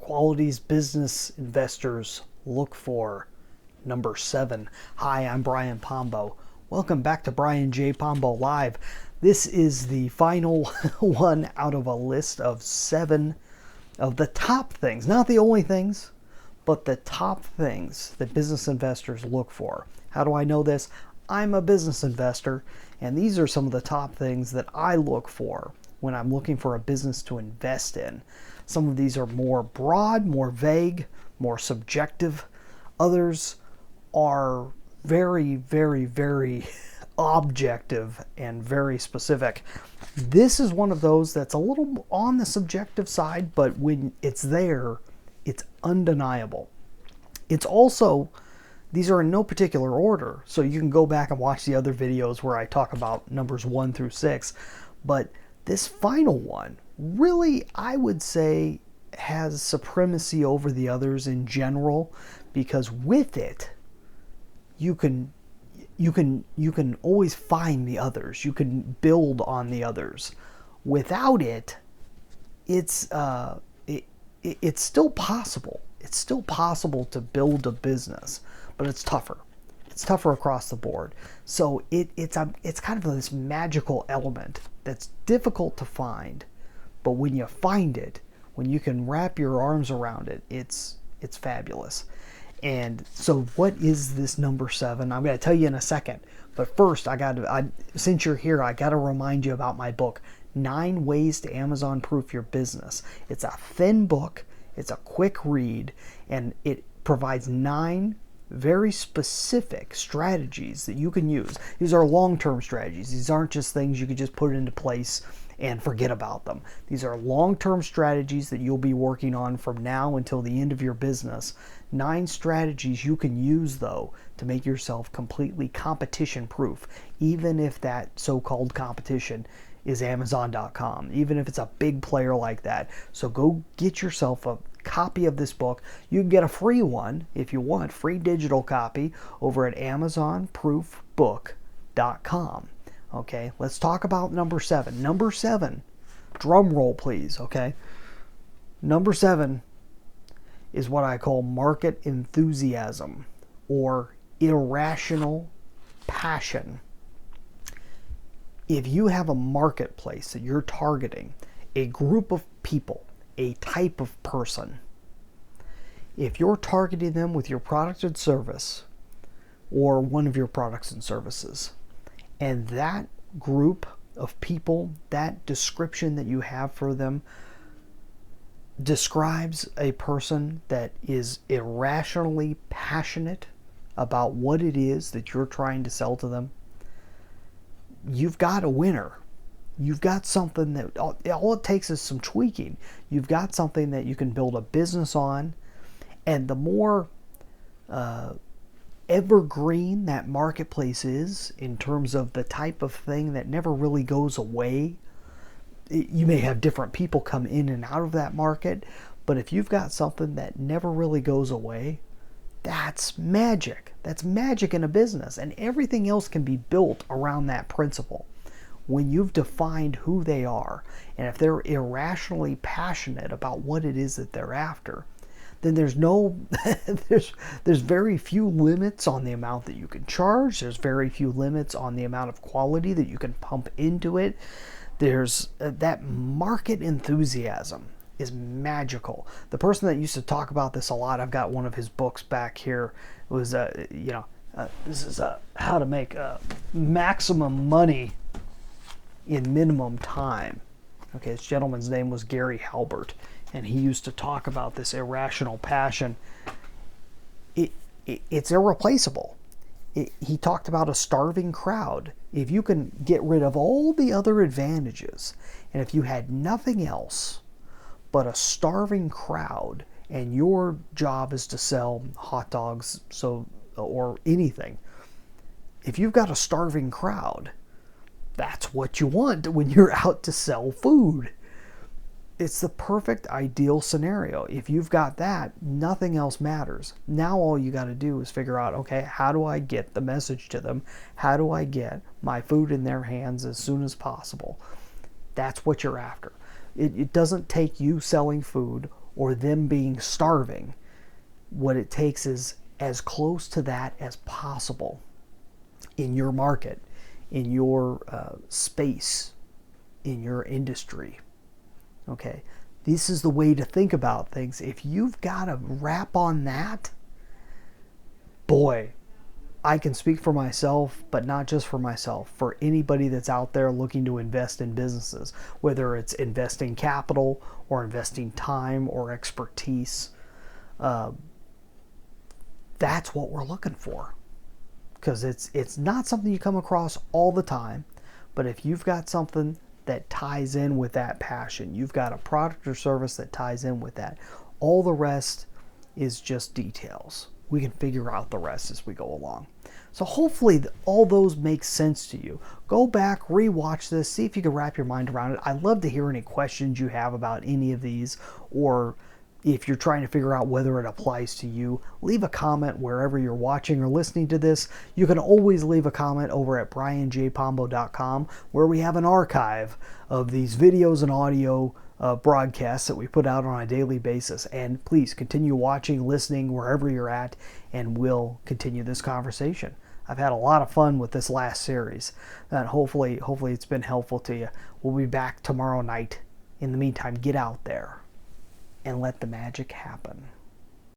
qualities business investors look for. Number 7. Hi, I'm Brian Pombo. Welcome back to Brian J. Pombo Live. This is the final one out of a list of 7 of the top things, not the only things, but the top things that business investors look for. How do I know this? I'm a business investor, and these are some of the top things that I look for when I'm looking for a business to invest in. Some of these are more broad, more vague, more subjective. Others are very, very, very objective and very specific. This is one of those that's a little on the subjective side, but when it's there, it's undeniable. It's also, these are in no particular order, so you can go back and watch the other videos where I talk about numbers 1 through 6, but this final one really, I would say, has supremacy over the others in general, because with it, you can always find the others. You can build on the others. Without it, it's still possible. It's still possible to build a business, but it's tougher. It's tougher across the board. So it's kind of this magical element that's difficult to find, but when you find it, when you can wrap your arms around it, it's fabulous. And so what is this number 7? I'm going to tell you in a second. But first, since you're here, I got to remind you about my book, 9 Ways to Amazon Proof Your Business. It's a thin book. It's a quick read. And it provides 9 very specific strategies that you can use. These are long-term strategies. These aren't just things you could just put into place and forget about them. These are long-term strategies that you'll be working on from now until the end of your business. 9 strategies you can use, though, to make yourself completely competition-proof, even if that so-called competition is Amazon.com, even if it's a big player like that. So go get yourself a copy of this book. You can get a free one if you want, free digital copy over at AmazonProofBook.com. Okay, let's talk about number 7. Number 7, drum roll please, okay? Number 7 is what I call market enthusiasm or irrational passion. If you have a marketplace that you're targeting, a group of people, a type of person, if you're targeting them with your product and service or one of your products and services, and that group of people, that description that you have for them describes a person that is irrationally passionate about what it is that you're trying to sell to them, you've got a winner. You've got something that all it takes is some tweaking. You've got something that you can build a business on, and the more evergreen that marketplace is in terms of the type of thing that never really goes away. You may have different people come in and out of that market, but if you've got something that never really goes away, that's magic. That's magic in a business, and everything else can be built around that principle. When you've defined who they are, and if they're irrationally passionate about what it is that they're after, then there's very few limits on the amount that you can charge. There's very few limits on the amount of quality that you can pump into it. There's that market enthusiasm is magical. The person that used to talk about this a lot, I've got one of his books back here, was this is how to make maximum money in minimum time. Okay, this gentleman's name was Gary Halbert, and he used to talk about this irrational passion. It's irreplaceable. He talked about a starving crowd. If you can get rid of all the other advantages, and if you had nothing else but a starving crowd, and your job is to sell hot dogs, or anything, if you've got a starving crowd, that's what you want when you're out to sell food. It's the perfect ideal scenario. If you've got that, nothing else matters. Now all you got to do is figure out, okay, how do I get the message to them? How do I get my food in their hands as soon as possible? That's what you're after. It doesn't take you selling food or them being starving. What it takes is as close to that as possible in your market, in your space, in your industry. Okay, this is the way to think about things. If you've got a wrap on that, boy, I can speak for myself, but not just for myself, for anybody that's out there looking to invest in businesses, whether it's investing capital or investing time or expertise. That's what we're looking for, because it's not something you come across all the time. But if you've got something that ties in with that passion, you've got a product or service that ties in with that, all the rest is just details. We can figure out the rest as we go along. So hopefully all those make sense to you. Go back, rewatch this, see if you can wrap your mind around it. I'd love to hear any questions you have about any of these, or if you're trying to figure out whether it applies to you. Leave a comment wherever you're watching or listening to this. You can always leave a comment over at brianjpombo.com, where we have an archive of these videos and audio broadcasts that we put out on a daily basis. And please continue watching, listening wherever you're at, and we'll continue this conversation. I've had a lot of fun with this last series, and hopefully it's been helpful to you. We'll be back tomorrow night. In the meantime, get out there and let the magic happen.